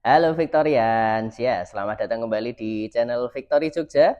Halo Victorians, ya selamat datang kembali di channel Victory Jogja.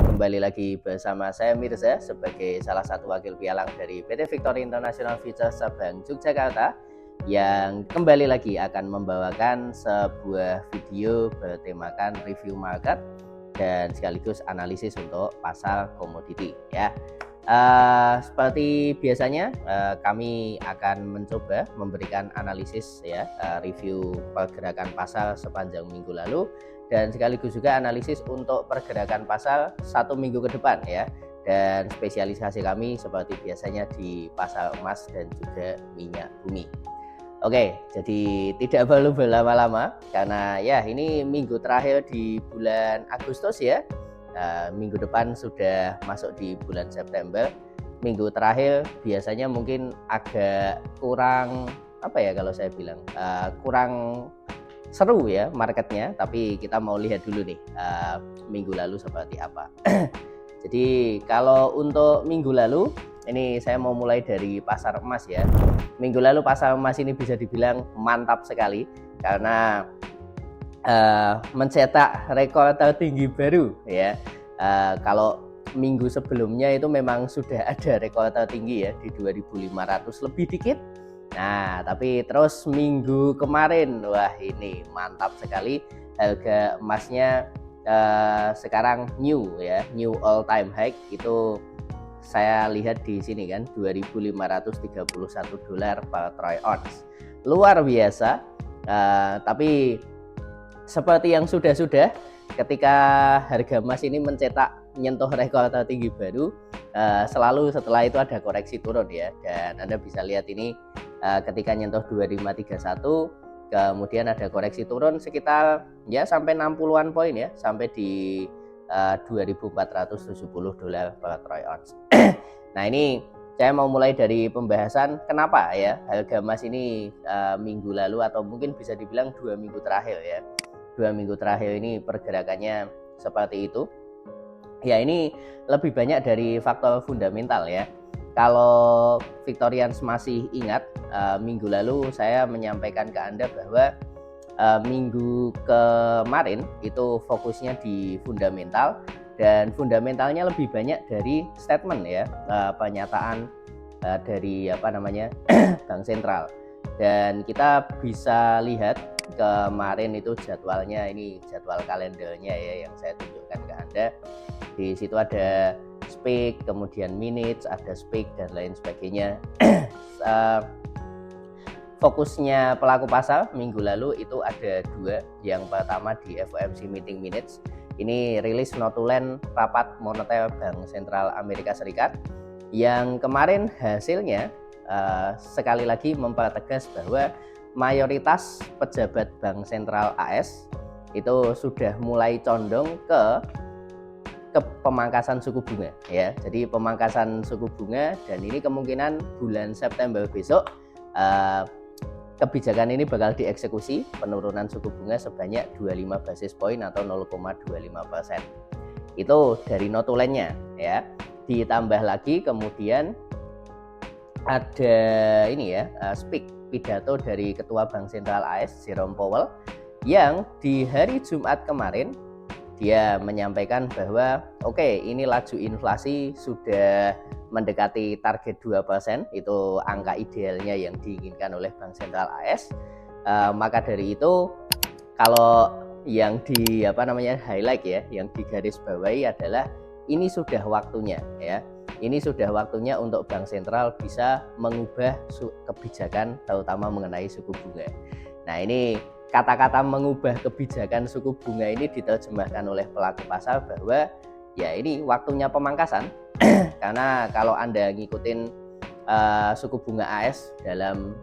Kembali lagi bersama saya Mirza sebagai salah satu wakil pialang dari PT Victory International Future Cabang Yogyakarta yang kembali lagi akan membawakan sebuah video bertemakan review market dan sekaligus analisis untuk pasar komoditi ya. Seperti biasanya kami akan mencoba memberikan analisis ya, review pergerakan pasar sepanjang minggu lalu dan sekaligus juga analisis untuk pergerakan pasar 1 minggu ke depan ya. Dan spesialisasi kami seperti biasanya di pasar emas dan juga minyak bumi. Oke, jadi tidak perlu berlama-lama karena ya ini minggu terakhir di bulan Agustus ya. Minggu depan sudah masuk di bulan September. Minggu terakhir biasanya mungkin agak kurang apa ya kalau saya bilang kurang seru ya marketnya, tapi kita mau lihat dulu nih minggu lalu seperti apa. Jadi kalau untuk minggu lalu ini saya mau mulai dari pasar emas ya. Minggu lalu pasar emas ini bisa dibilang mantap sekali karena mencetak rekor tertinggi baru ya. Kalau minggu sebelumnya itu memang sudah ada rekor tertinggi ya di 2.500 lebih dikit. Nah, tapi terus minggu kemarin, wah ini mantap sekali, harga emasnya sekarang new all time high itu saya lihat di sini kan $2.531 per troy ounce, luar biasa. Tapi seperti yang sudah ketika harga emas ini menyentuh rekor tertinggi baru, selalu setelah itu ada koreksi turun ya, dan Anda bisa lihat ini ketika nyentuh 2531 kemudian ada koreksi turun sekitar ya sampai 60-an poin ya, sampai di $2.470 per troy ounce. Nah, ini saya mau mulai dari pembahasan kenapa ya harga emas ini minggu lalu atau mungkin bisa dibilang 2 minggu terakhir ya. 2 minggu terakhir ini pergerakannya seperti itu. Ya, ini lebih banyak dari faktor fundamental ya. Kalau Victorians masih ingat, minggu lalu saya menyampaikan ke Anda bahwa minggu kemarin itu fokusnya di fundamental, dan fundamentalnya lebih banyak dari statement ya, pernyataan dari Bank Sentral. Dan kita bisa lihat kemarin itu jadwalnya, ini jadwal kalendernya ya yang saya tunjukkan ke Anda. Di situ ada speak, kemudian minutes, ada speak dan lain sebagainya. Fokusnya pelaku pasar minggu lalu itu ada dua. Yang pertama di FOMC meeting minutes. Ini rilis notulen rapat moneter Bank Sentral Amerika Serikat yang kemarin hasilnya sekali lagi mempertegas bahwa mayoritas pejabat Bank Sentral AS itu sudah mulai condong ke pemangkasan suku bunga ya. Jadi pemangkasan suku bunga, dan ini kemungkinan bulan September besok kebijakan ini bakal dieksekusi, penurunan suku bunga sebanyak 25 basis point atau 0,25%. Itu dari notulennya ya. Ditambah lagi kemudian ada ini ya, speak, pidato dari Ketua Bank Sentral AS Jerome Powell yang di hari Jumat kemarin dia menyampaikan bahwa oke, ini laju inflasi sudah mendekati target 2%, itu angka idealnya yang diinginkan oleh Bank Sentral AS. Maka dari itu kalau yang di highlight ya, yang digarisbawahi adalah ini sudah waktunya ya. Ini sudah waktunya untuk Bank Sentral bisa mengubah kebijakan terutama mengenai suku bunga. Nah, ini kata-kata mengubah kebijakan suku bunga ini diterjemahkan oleh pelaku pasar bahwa ya ini waktunya pemangkasan. Karena kalau Anda ngikutin suku bunga AS dalam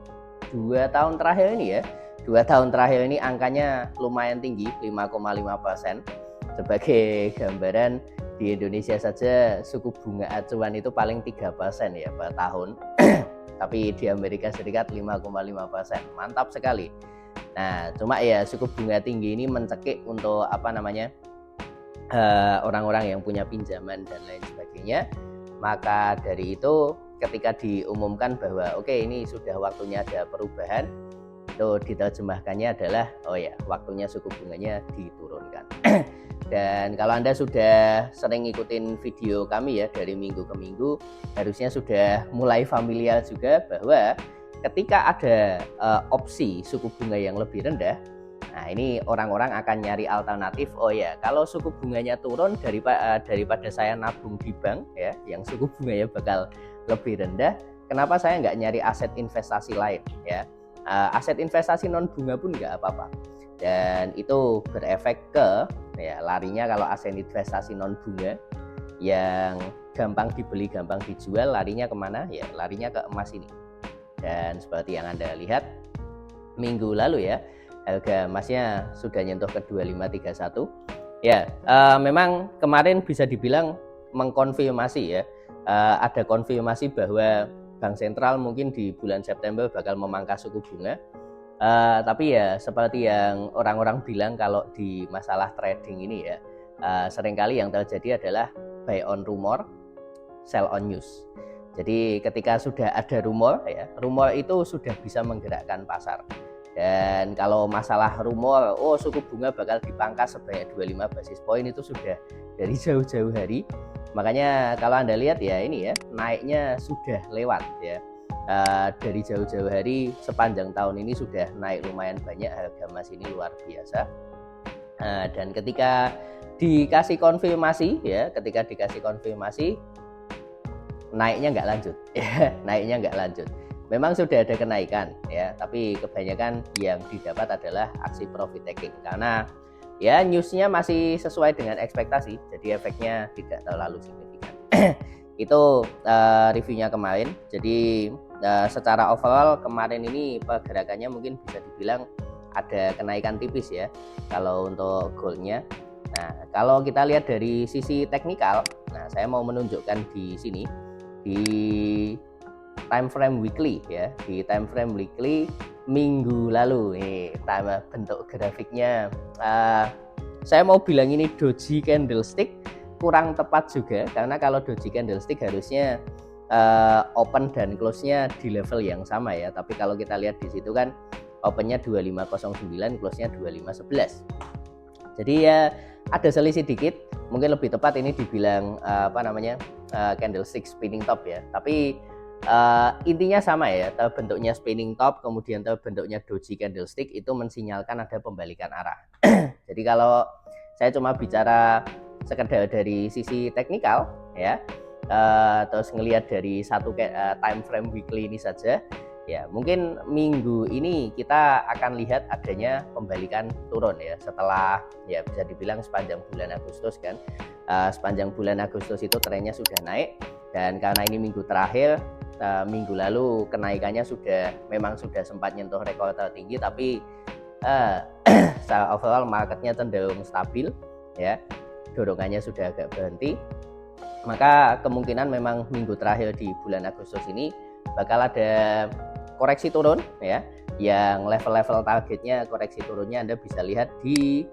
2 tahun terakhir ini ya, 2 tahun terakhir ini angkanya lumayan tinggi, 5,5%. Sebagai gambaran, di Indonesia saja suku bunga acuan itu paling 3% ya per tahun. Tapi di Amerika Serikat 5,5%, mantap sekali. Nah, cuma ya suku bunga tinggi ini mencekik untuk orang-orang yang punya pinjaman dan lain sebagainya. Maka dari itu ketika diumumkan bahwa oke, ini sudah waktunya ada perubahan, itu diterjemahkannya adalah oh ya, waktunya suku bunganya diturunkan. Dan kalau Anda sudah sering ngikutin video kami ya dari minggu ke minggu, harusnya sudah mulai familiar juga bahwa ketika ada opsi suku bunga yang lebih rendah, nah ini orang-orang akan nyari alternatif. Oh ya, kalau suku bunganya turun daripada saya nabung di bank ya, yang suku bunganya bakal lebih rendah, kenapa saya nggak nyari aset investasi lain ya? Aset investasi non bunga pun nggak apa-apa. Dan itu berefek ke ya larinya kalau aset investasi non bunga yang gampang dibeli, gampang dijual, larinya kemana? Ya larinya ke emas ini. Dan seperti yang Anda lihat minggu lalu ya, harga emasnya sudah nyentuh ke 2531. Ya, memang kemarin bisa dibilang mengkonfirmasi ya, ada konfirmasi bahwa Bank Sentral mungkin di bulan September bakal memangkas suku bunga. Tapi ya seperti yang orang-orang bilang kalau di masalah trading ini ya, seringkali yang terjadi adalah buy on rumor, sell on news. Jadi ketika sudah ada rumor ya, rumor itu sudah bisa menggerakkan pasar. Dan kalau masalah rumor, oh suku bunga bakal dipangkas sebanyak 25 basis poin, itu sudah dari jauh-jauh hari. Makanya kalau Anda lihat ya ini ya, naiknya sudah lewat ya. Dari jauh-jauh hari sepanjang tahun ini sudah naik lumayan banyak, harga emas ini luar biasa. Dan ketika dikasih konfirmasi ya, naiknya nggak lanjut ya, naiknya nggak lanjut. Memang sudah ada kenaikan ya, tapi kebanyakan yang didapat adalah aksi profit taking karena ya newsnya masih sesuai dengan ekspektasi, jadi efeknya tidak terlalu signifikan. Itu reviewnya kemarin. Jadi secara overall kemarin ini pergerakannya mungkin bisa dibilang ada kenaikan tipis ya kalau untuk goldnya. Nah kalau kita lihat dari sisi teknikal, nah saya mau menunjukkan di sini di time frame weekly ya, di time frame weekly minggu lalu nih, bentuk grafiknya saya mau bilang ini doji candlestick, kurang tepat juga karena kalau doji candlestick harusnya open dan close-nya di level yang sama ya, tapi kalau kita lihat di situ kan opennya 2509, close-nya 2511. Jadi ya ada selisih dikit, mungkin lebih tepat ini dibilang candlestick spinning top ya, tapi intinya sama ya, bentuknya spinning top kemudian bentuknya doji candlestick, itu mensinyalkan ada pembalikan arah. Jadi kalau saya cuma bicara sekedar dari sisi teknikal ya, terus ngelihat dari satu time frame weekly ini saja ya, mungkin minggu ini kita akan lihat adanya pembalikan turun ya, setelah ya bisa dibilang sepanjang bulan Agustus kan, sepanjang bulan Agustus itu trennya sudah naik, dan karena ini minggu terakhir, minggu lalu kenaikannya memang sudah sempat nyentuh rekor tertinggi, tapi secara overall marketnya cenderung stabil ya, dorongannya sudah agak berhenti. Maka kemungkinan memang minggu terakhir di bulan Agustus ini bakal ada koreksi turun ya, yang level-level targetnya koreksi turunnya Anda bisa lihat di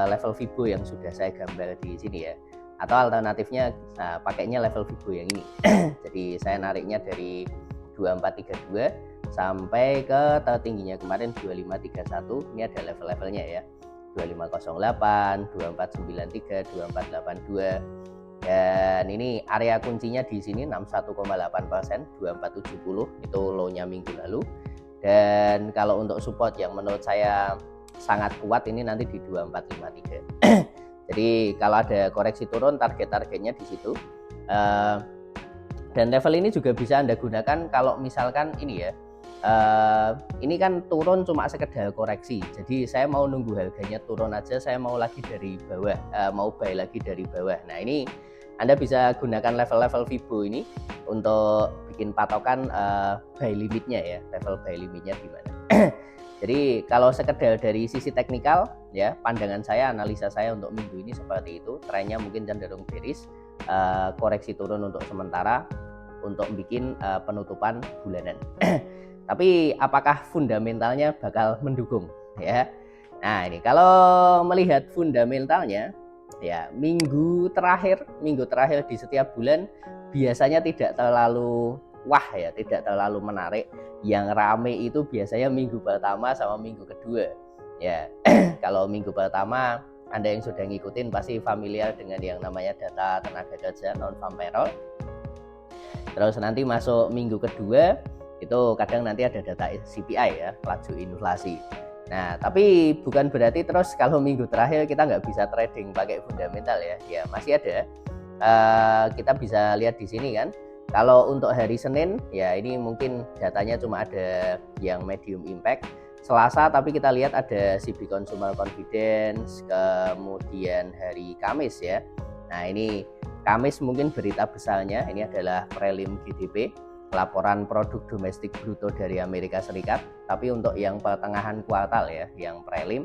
level Fibo yang sudah saya gambar di sini ya, atau alternatifnya pakainya level Fibo yang ini. Jadi saya nariknya dari 2432 sampai ke tertingginya kemarin 2531, ini ada level-levelnya ya, 2508, 2493, 2482. Dan ini area kuncinya di sini 61,8%, 2470 itu low-nya minggu lalu. Dan kalau untuk support yang menurut saya sangat kuat ini nanti di 2453. Jadi kalau ada koreksi turun, target-targetnya di situ. Dan level ini juga bisa Anda gunakan kalau misalkan ini ya, ini kan turun cuma sekedar koreksi, jadi saya mau nunggu harganya turun aja, saya mau lagi dari bawah, mau buy lagi dari bawah. Nah ini Anda bisa gunakan level-level Fibo ini untuk bikin patokan buy limitnya ya, level buy limitnya gimana. Jadi kalau sekedar dari sisi teknikal ya, pandangan saya, analisa saya untuk minggu ini seperti itu, trennya mungkin cenderung bearish, koreksi turun untuk sementara untuk bikin penutupan bulanan. Tapi apakah fundamentalnya bakal mendukung ya? Nah, ini kalau melihat fundamentalnya ya, minggu terakhir di setiap bulan biasanya tidak terlalu wah ya, tidak terlalu menarik. Yang rame itu biasanya minggu pertama sama minggu kedua ya. Kalau minggu pertama Anda yang sudah ngikutin pasti familiar dengan yang namanya data tenaga kerja non-farm payroll. Terus nanti masuk minggu kedua itu kadang nanti ada data CPI ya, laju inflasi. Nah, tapi bukan berarti terus kalau minggu terakhir kita nggak bisa trading pakai fundamental ya. Ya masih ada. Kita bisa lihat di sini kan. Kalau untuk hari Senin ya ini mungkin datanya cuma ada yang medium impact. Selasa tapi kita lihat ada CB Consumer Confidence, kemudian hari Kamis ya. Nah, ini Kamis mungkin berita besarnya ini adalah prelim GDP, laporan produk domestik bruto dari Amerika Serikat, tapi untuk yang pertengahan kuartal ya, yang prelim.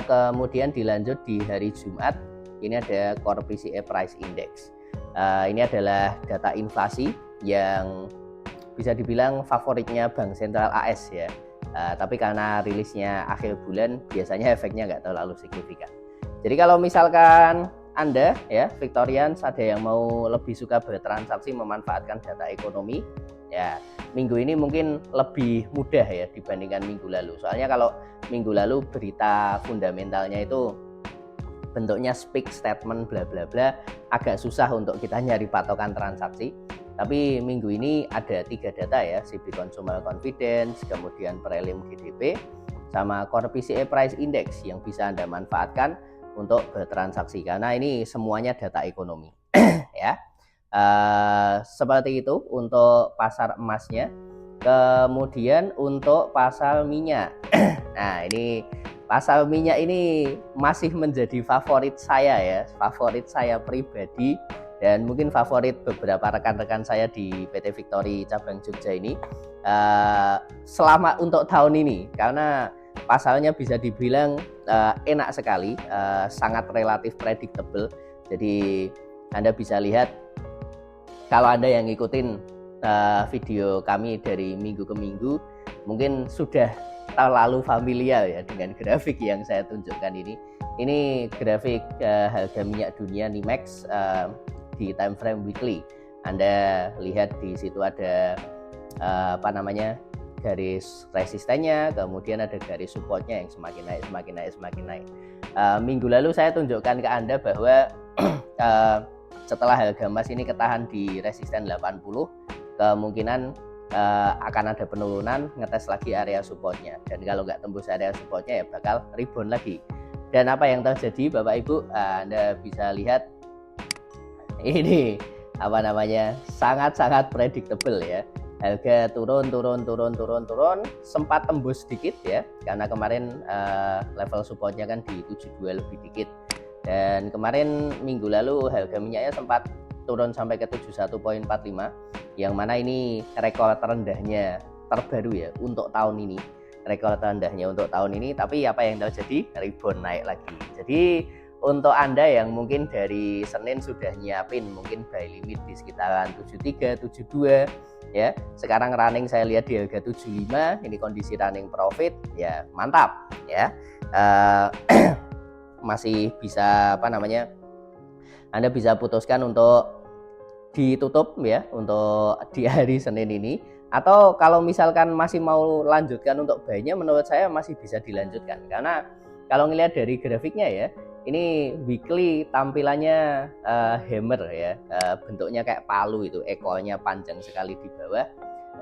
Kemudian dilanjut di hari Jumat, ini ada Core PCE Price Index. Ini adalah data inflasi yang bisa dibilang favoritnya Bank Sentral AS ya. Tapi karena rilisnya akhir bulan, biasanya efeknya nggak terlalu signifikan. Jadi kalau misalkan Anda ya, Victorians, ada yang mau lebih suka bertransaksi memanfaatkan data ekonomi ya, minggu ini mungkin lebih mudah ya dibandingkan minggu lalu. Soalnya kalau minggu lalu berita fundamentalnya itu bentuknya speak statement bla bla bla, agak susah untuk kita nyari patokan transaksi. Tapi minggu ini ada 3 data ya, CB Consumer Confidence, kemudian prelim GDP, sama Core PCE Price Index yang bisa Anda manfaatkan untuk bertransaksi karena ini semuanya data ekonomi ya. Seperti itu untuk pasar emasnya. Kemudian untuk pasar minyak. Nah, ini pasar minyak ini masih menjadi favorit saya ya, favorit saya pribadi dan mungkin favorit beberapa rekan-rekan saya di PT Victory cabang Jogja ini selama untuk tahun ini, karena pasarnya bisa dibilang enak sekali, sangat relatif predictable. Jadi Anda bisa lihat kalau Anda yang ngikutin video kami dari minggu ke minggu mungkin sudah terlalu familiar ya dengan grafik yang saya tunjukkan ini. Ini grafik harga minyak dunia NYMEX di time frame weekly. Anda lihat di situ ada garis resistennya, kemudian ada garis supportnya yang semakin naik. Minggu lalu saya tunjukkan ke Anda bahwa setelah harga emas ini ketahan di resisten 80, kemungkinan akan ada penurunan, ngetes lagi area supportnya, dan kalau nggak tembus area supportnya ya bakal rebound lagi. Dan apa yang terjadi Bapak Ibu, Anda bisa lihat ini sangat predictable ya. Harga turun, sempat tembus sedikit ya, karena kemarin level supportnya kan di 72 lebih dikit. Dan kemarin minggu lalu harga minyaknya sempat turun sampai ke 71.45, yang mana ini rekor terendahnya terbaru ya untuk tahun ini. Rekor terendahnya untuk tahun ini, tapi apa yang terjadi? Rebound naik lagi. Jadi untuk Anda yang mungkin dari Senin sudah nyiapin mungkin buy limit di sekitaran 73, 72 ya. Sekarang running saya lihat di harga 75, ini kondisi running profit ya, mantap ya. Masih bisa Anda bisa putuskan untuk ditutup ya untuk di hari Senin ini, atau kalau misalkan masih mau lanjutkan untuk buy-nya, menurut saya masih bisa dilanjutkan karena kalau ngelihat dari grafiknya ya, ini weekly tampilannya hammer ya, bentuknya kayak palu, itu ekornya panjang sekali di bawah.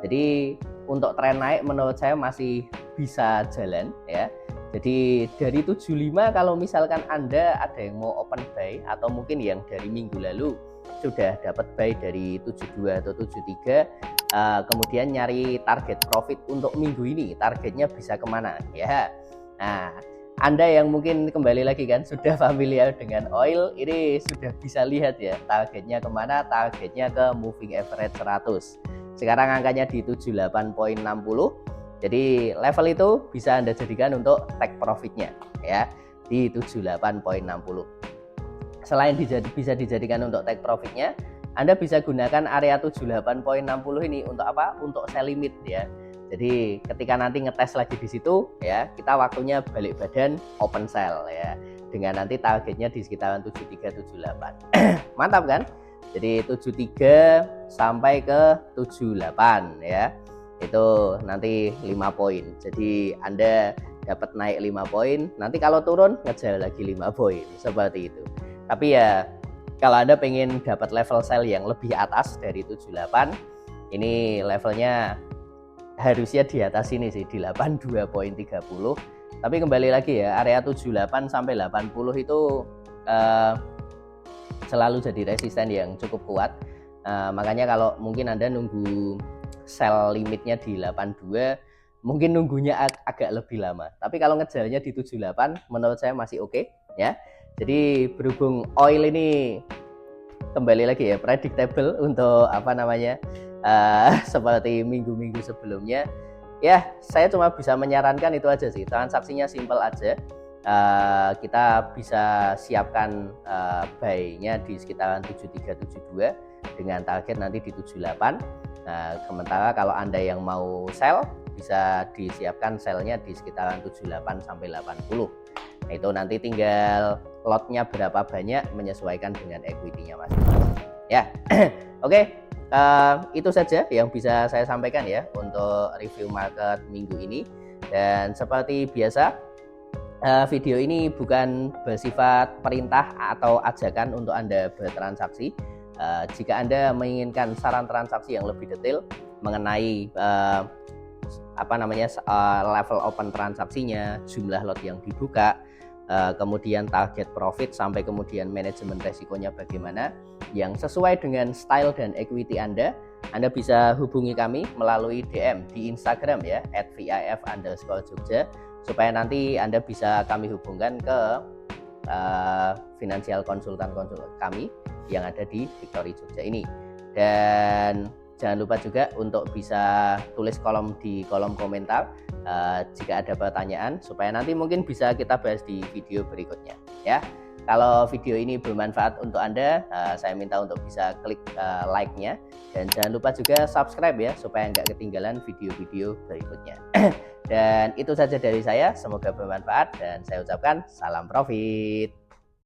Jadi untuk tren naik menurut saya masih bisa jalan ya. Jadi dari 75 kalau misalkan Anda ada yang mau open buy, atau mungkin yang dari minggu lalu sudah dapat buy dari 72 atau 73, kemudian nyari target profit untuk minggu ini, targetnya bisa kemana ya. Nah, Anda yang mungkin kembali lagi kan sudah familiar dengan oil, ini sudah bisa lihat ya targetnya kemana, targetnya ke moving average 100. Sekarang angkanya di 78.60. Jadi level itu bisa Anda jadikan untuk take profitnya ya di 78.60. Selain bisa dijadikan untuk take profitnya, Anda bisa gunakan area 78.60 ini untuk apa? Untuk sell limit ya. Jadi ketika nanti ngetes lagi di situ ya, kita waktunya balik badan open sell ya. Dengan nanti targetnya di sekitaran 7378. Mantap kan? Jadi 73 sampai ke 78 ya. Itu nanti 5 poin. Jadi Anda dapat naik 5 poin, nanti kalau turun ngejar lagi 5 poin, seperti itu. Tapi ya kalau Anda pengen dapat level sell yang lebih atas dari 78, ini levelnya harusnya di atas ini sih, di 82.30. Tapi kembali lagi ya, area 78 sampai 80 itu selalu jadi resisten yang cukup kuat. Makanya kalau mungkin Anda nunggu sell limitnya di 82, mungkin nunggunya agak lebih lama. Tapi kalau ngejarnya di 78 menurut saya masih oke ya. Jadi berhubung oil ini kembali lagi ya predictable untuk seperti minggu-minggu sebelumnya, ya saya cuma bisa menyarankan itu aja sih. Transaksinya simple aja. Kita bisa siapkan buy-nya di sekitaran 7372 dengan target nanti di 78. Nah, sementara kalau Anda yang mau sell bisa disiapkan sell-nya di sekitaran 78 sampai 80. Nah, itu nanti tinggal lotnya berapa banyak menyesuaikan dengan equity-nya masing-masing. Ya, oke. Itu saja yang bisa saya sampaikan ya untuk review market minggu ini. Dan seperti biasa, video ini bukan bersifat perintah atau ajakan untuk Anda bertransaksi. Jika Anda menginginkan saran transaksi yang lebih detail mengenai level open transaksinya, jumlah lot yang dibuka, kemudian target profit sampai kemudian manajemen resikonya bagaimana, yang sesuai dengan style dan equity Anda bisa hubungi kami melalui DM di Instagram ya @vif_jogja, supaya nanti Anda bisa kami hubungkan ke finansial konsultan kami yang ada di Victory Jogja ini. Dan jangan lupa juga untuk bisa tulis di kolom komentar jika ada pertanyaan, supaya nanti mungkin bisa kita bahas di video berikutnya ya. Kalau video ini bermanfaat untuk Anda, saya minta untuk bisa klik like-nya, dan jangan lupa juga subscribe ya, supaya nggak ketinggalan video-video berikutnya. Dan itu saja dari saya, semoga bermanfaat dan saya ucapkan salam profit.